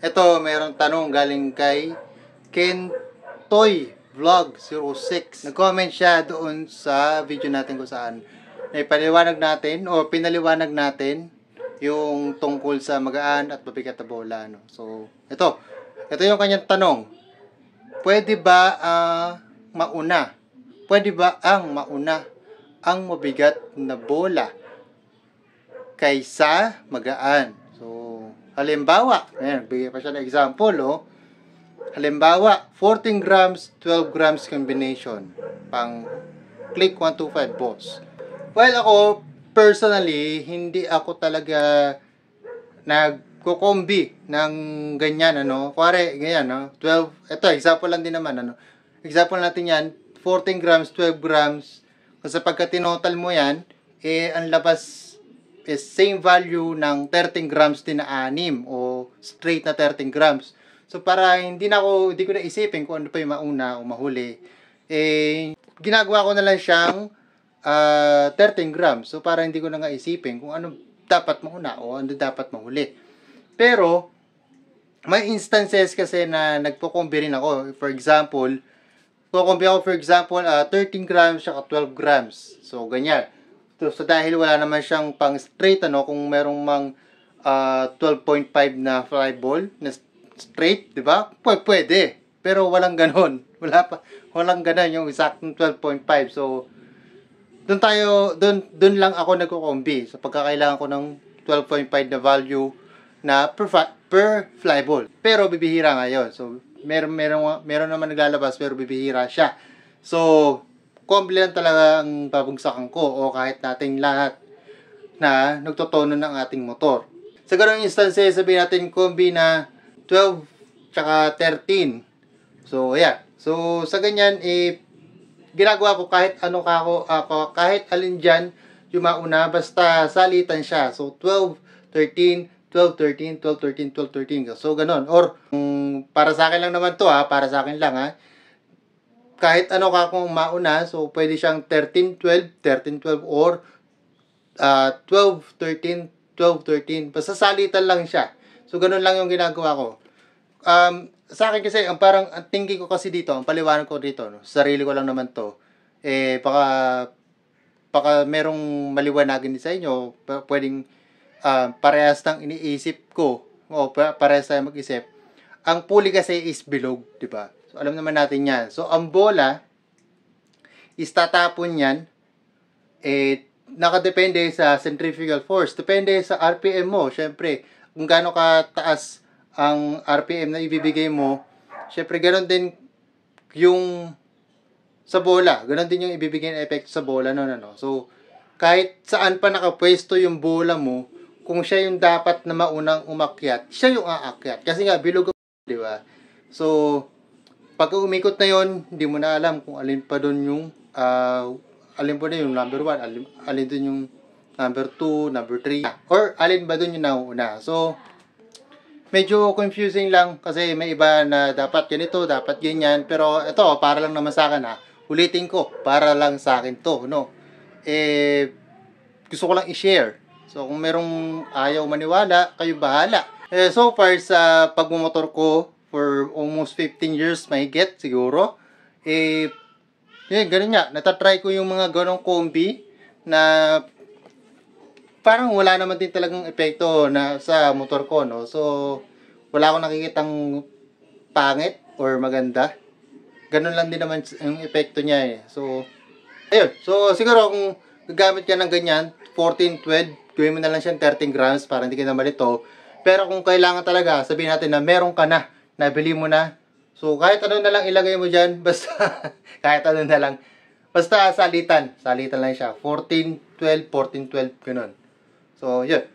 Ito, mayroong tanong galing kay Ken Toy Vlog 06. Nag-comment siya doon sa video natin kung saan pinaliwanag natin yung tungkol sa magaan at mabigat na bola. No? So, ito yung kanyang tanong. Pwede ba mauna ang mabigat na bola kaysa magaan? So, halimbawa, ayan, bigay pa siya ng example, oh. Halimbawa, 14 grams, 12 grams combination, pang click 125 volts. Well, ako, personally, hindi ako talaga nagko-combi ng ganyan, ano. Kuwari, ganyan, no? 12, ito, example lang din naman, ano. Example natin yan, 14 grams, 12 grams, kasi pagka tinotal mo yan, ang labas is same value ng 13 grams din na anim o straight na 13 grams. So para hindi ko na isipin kung ano pa yung mauna o mahuli, ginagawa ko na lang siyang 13 grams. So para hindi ko na nga isipin kung ano dapat mauna o ano dapat mahuli. Pero may instances kasi na nagpo-combi rin ako. For example, 13 grams at 12 grams. So ganyan. So dahil wala naman siyang pang straight, ano, kung merong mang 12.5 na fly ball na straight, di ba? Pwede. Pero walang ganon. Walang ganon yung exact 12.5. So doon lang ako nagko-combi. So pagkakailangan ko ng 12.5 na value na per fly ball. Pero bibihira ngayon. So meron naman naglalabas pero bibihira siya. So combi lang talaga ang babagsakan ko o kahit nating lahat na nagtotono ng ating motor. Sa ganung instances, sabihin natin combi na 12 tsaka 13. So, yeah. So, sa ganyan, ginagawa ko kahit kahit alin dyan yung mauna, basta salitan siya. So, 12, 13, 12, 13, 12, 13, 12, 13. So, ganun. Or, para sa akin lang naman to, para sa akin lang, kahit kung mauna, so pwede siyang 13-12, 13-12, or 12-13, 12-13. Basta salitan lang siya. So, ganun lang yung ginagawa ko. Sa akin kasi, ang thinking ko kasi dito, ang paliwanag ko dito, no, sarili ko lang naman to, baka merong maliwanagin din sa inyo, pwedeng parehas ng iniisip ko, o parehas tayo mag-isip. Ang pulley kasi is bilog, di ba? So, alam naman natin yan. So, ang bola is tatapon yan. Nakadepende sa centrifugal force. Depende sa RPM mo. Siyempre, kung gaano kataas ang RPM na ibibigay mo, siyempre, ganoon din yung sa bola. Ganoon din yung ibibigay na epekto sa bola. No. So, kahit saan pa nakapwesto yung bola mo, kung siya yung dapat na maunang umakyat, siya yung aakyat. Kasi nga, bilog, di ba? So, pag umikot na yon, hindi mo na alam kung alin pa doon yung number 1, alin doon yung number 2, number 3, or alin ba doon yung nauuna. So, medyo confusing lang kasi may iba na dapat ganito, dapat ganyan. Pero ito, para lang naman sa akin, ulitin ko, para lang sa akin to, no? Gusto ko lang i-share. So, kung merong ayaw maniwala, kayo bahala. So far, sa pagmumotor ko, for almost 15 years, mahigit siguro, ganun nga, natatry ko yung mga ganong combi na parang wala naman din talagang epekto na sa motor ko, no? So, wala akong nakikitang pangit or maganda. Ganun lang din naman yung epekto niya, So, ayun. So, siguro kung gagamit ka ng ganyan, 14, 12, gawin mo na lang siyang 13 grams para hindi ka na malito. Pero kung kailangan talaga, sabihin natin na meron ka na, nabili mo na. So, kahit ano na lang ilagay mo dyan, basta, kahit ano na lang, basta salitan lang siya. 14, 12, 14, 12, ganun. So, yun.